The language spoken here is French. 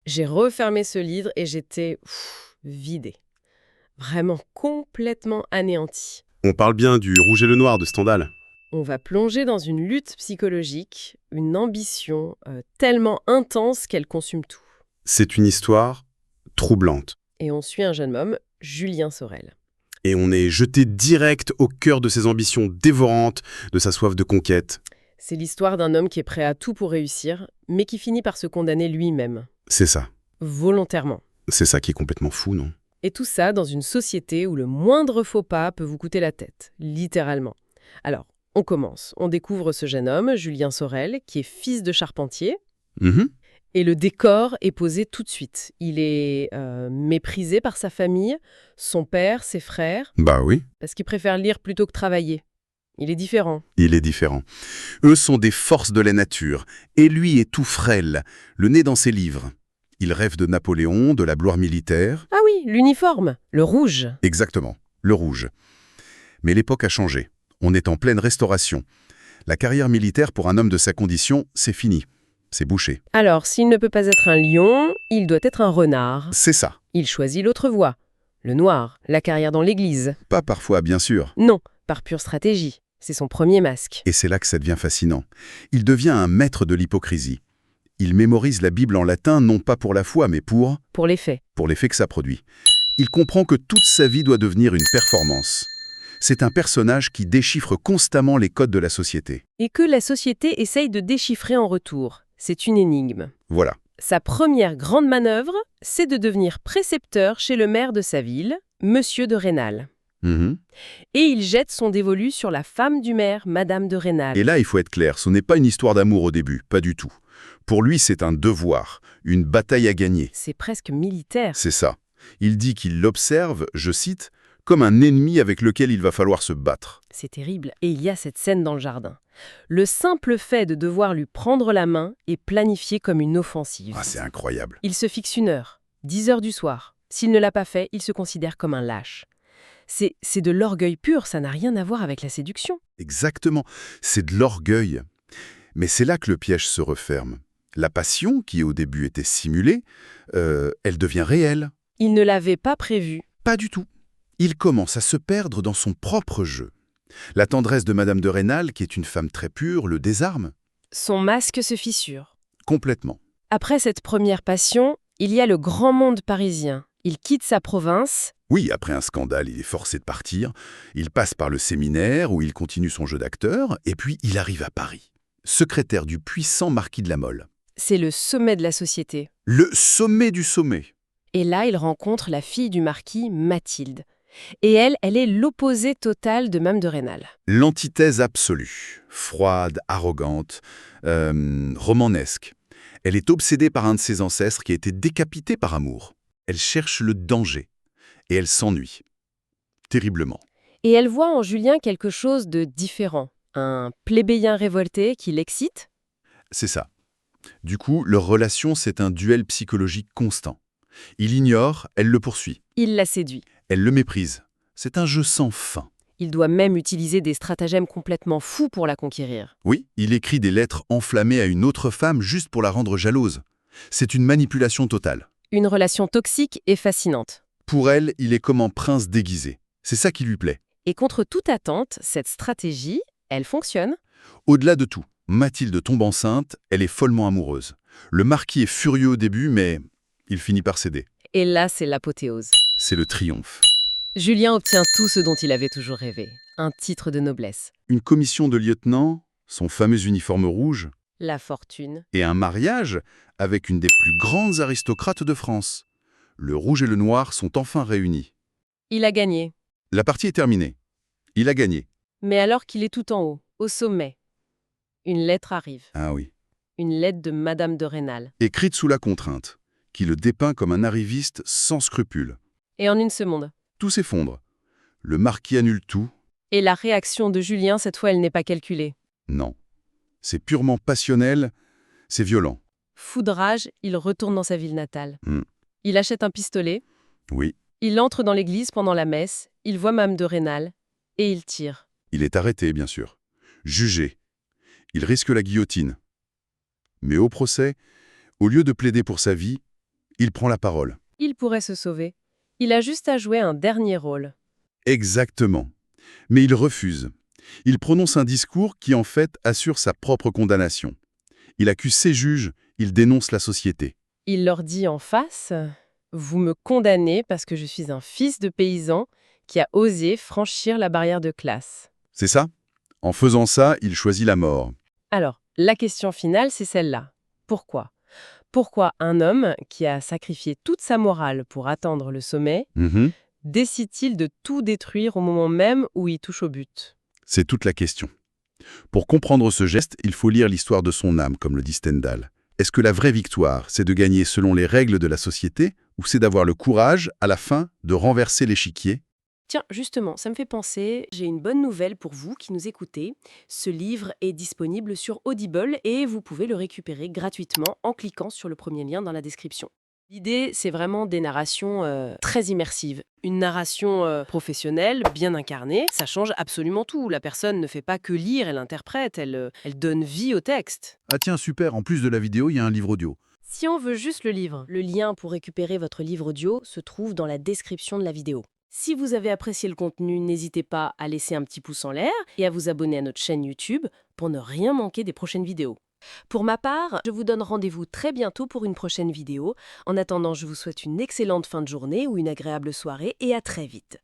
J'ai refermé ce livre et j'étais vidée. Vraiment complètement anéantie. On parle bien du Rouge et le Noir de Stendhal. On va plonger dans une lutte psychologique, une ambition tellement intense qu'elle consume tout. C'est une histoire troublante. Et on suit un jeune homme, Julien Sorel. Et on est jeté direct au cœur de ses ambitions dévorantes, de sa soif de conquête. C'est l'histoire d'un homme qui est prêt à tout pour réussir, mais qui finit par se condamner lui-même. C'est ça. Volontairement. C'est ça qui est complètement fou, non? Et tout ça dans une société où le moindre faux pas peut vous coûter la tête, littéralement. Alors, on commence. On découvre ce jeune homme, Julien Sorel, qui est fils de charpentier. Mhm. Et le décor est posé tout de suite. Il est méprisé par sa famille, son père, ses frères, Bah oui, parce qu'il préfère lire plutôt que travailler. Il est différent. il est différent. Eux sont des forces de la nature, et lui est tout frêle, le nez dans ses livres. Il rêve de Napoléon, de la gloire militaire. Ah oui, l'uniforme, le rouge. Exactement, le rouge. Mais l'époque a changé. On est en pleine restauration. La carrière militaire pour un homme de sa condition, c'est fini. C'est bouché. Alors, s'il ne peut pas être un lion, il doit être un renard. C'est ça. Il choisit l'autre voie. Le noir, la carrière dans l'église. Pas parfois, bien sûr. Non, par pure stratégie. C'est son premier masque. Et c'est là que ça devient fascinant. Il devient un maître de l'hypocrisie. Il mémorise la Bible en latin, non pas pour la foi, mais pour Pour les faits. l'effet que ça produit. Il comprend que toute sa vie doit devenir une performance. C'est un personnage qui déchiffre constamment les codes de la société. Et que la société essaye de déchiffrer en retour. C'est une énigme. Voilà. Sa première grande manœuvre, c'est de devenir précepteur chez le maire de sa ville, Monsieur de Rênal. Mhm. Et il jette son dévolu sur la femme du maire, Madame de Rênal. Et là, il faut être clair, ce n'est pas une histoire d'amour au début, pas du tout. Pour lui, c'est un devoir, une bataille à gagner. C'est presque militaire. C'est ça. Il dit qu'il l'observe, je cite, comme un ennemi avec lequel il va falloir se battre. C'est terrible. Et il y a cette scène dans le jardin. Le simple fait de devoir lui prendre la main est planifié comme une offensive. Ah, c'est incroyable. Il se fixe une heure, 10 heures du soir. S'il ne l'a pas fait, il se considère comme un lâche. C'est de l'orgueil pur, ça n'a rien à voir avec la séduction. Exactement. C'est de l'orgueil. Mais c'est là que le piège se referme. La passion, qui au début était simulée, elle devient réelle. Il ne l'avait pas prévu. Pas du tout. Il commence à se perdre dans son propre jeu. La tendresse de Madame de Rênal, qui est une femme très pure, le désarme Son masque se fissure. complètement. Après cette première passion, il y a le grand monde parisien. Il quitte sa province. Oui, après un scandale, il est forcé de partir. Il passe par le séminaire où il continue son jeu d'acteur, et puis il arrive à Paris, secrétaire du puissant marquis de la Mole. C'est le sommet de la société. Le sommet du sommet. Et là, il rencontre la fille du marquis, Mathilde. Et elle est l'opposé total de Madame de Rênal. L'antithèse absolue. Froide, arrogante, romanesque. Elle est obsédée par un de ses ancêtres qui a été décapité par amour. Elle cherche le danger. Et elle s'ennuie. Terriblement. Et elle voit en Julien quelque chose de différent. Un plébéien révolté qui l'excite. C'est ça. Du coup, leur relation, c'est un duel psychologique constant. Il ignore, elle le poursuit. Il la séduit. Elle le méprise. C'est un jeu sans fin. Il doit même utiliser des stratagèmes complètement fous pour la conquérir. Oui, il écrit des lettres enflammées à une autre femme juste pour la rendre jalouse. C'est une manipulation totale. Une relation toxique et fascinante. Pour elle, il est comme un prince déguisé. C'est ça qui lui plaît. Et contre toute attente, cette stratégie, elle fonctionne. Au-delà de tout, Mathilde tombe enceinte, elle est follement amoureuse. Le marquis est furieux au début, mais il finit par céder. Et là, c'est l'apothéose. C'est le triomphe. Julien obtient tout ce dont il avait toujours rêvé. Un titre de noblesse. Une commission de lieutenant, son fameux uniforme rouge, La fortune. et un mariage avec une des plus grandes aristocrates de France. Le rouge et le noir sont enfin réunis. Il a gagné. La partie est terminée. Il a gagné. Mais alors qu'il est tout en haut, au sommet, une lettre arrive. Ah oui. Une lettre de Madame de Rênal. Écrite sous la contrainte, qui le dépeint comme un arriviste sans scrupules. Et en une seconde. Tout s'effondre. Le marquis annule tout. Et la réaction de Julien, cette fois, elle n'est pas calculée. Non. C'est purement passionnel, c'est violent. Foudrage, il retourne dans sa ville natale. Hmm. Il achète un pistolet, Oui, il entre dans l'église pendant la messe, il voit Madame de Rênal, et il tire. il est arrêté, bien sûr. Jugé. Il risque la guillotine. Mais au procès, au lieu de plaider pour sa vie, Il prend la parole. Il pourrait se sauver. Il a juste à jouer un dernier rôle. Exactement. Mais il refuse. Il prononce un discours qui, en fait, assure sa propre condamnation. Il accuse ses juges, il dénonce la société. Il leur dit en face, « Vous me condamnez parce que je suis un fils de paysan qui a osé franchir la barrière de classe. » C'est ça? En faisant ça, il choisit la mort. Alors, la question finale, c'est celle-là. Pourquoi? Pourquoi un homme qui a sacrifié toute sa morale pour atteindre le sommet Mhm. décide-t-il de tout détruire au moment même où il touche au but? C'est toute la question. Pour comprendre ce geste, il faut lire l'histoire de son âme, comme le dit Stendhal. Est-ce que la vraie victoire, c'est de gagner selon les règles de la société, ou c'est d'avoir le courage, à la fin, de renverser l'échiquier? Tiens, justement, ça me fait penser, j'ai une bonne nouvelle pour vous qui nous écoutez. Ce livre est disponible sur Audible et vous pouvez le récupérer gratuitement en cliquant sur le premier lien dans la description. L'idée, c'est vraiment des narrations très immersives. Une narration professionnelle, bien incarnée, ça change absolument tout. La personne ne fait pas que lire, elle interprète, elle donne vie au texte. Ah tiens, super, en plus de la vidéo, il y a un livre audio. Si on veut juste le livre, le lien pour récupérer votre livre audio se trouve dans la description de la vidéo. Si vous avez apprécié le contenu, n'hésitez pas à laisser un petit pouce en l'air et à vous abonner à notre chaîne YouTube pour ne rien manquer des prochaines vidéos. Pour ma part, je vous donne rendez-vous très bientôt pour une prochaine vidéo. En attendant, je vous souhaite une excellente fin de journée ou une agréable soirée et à très vite.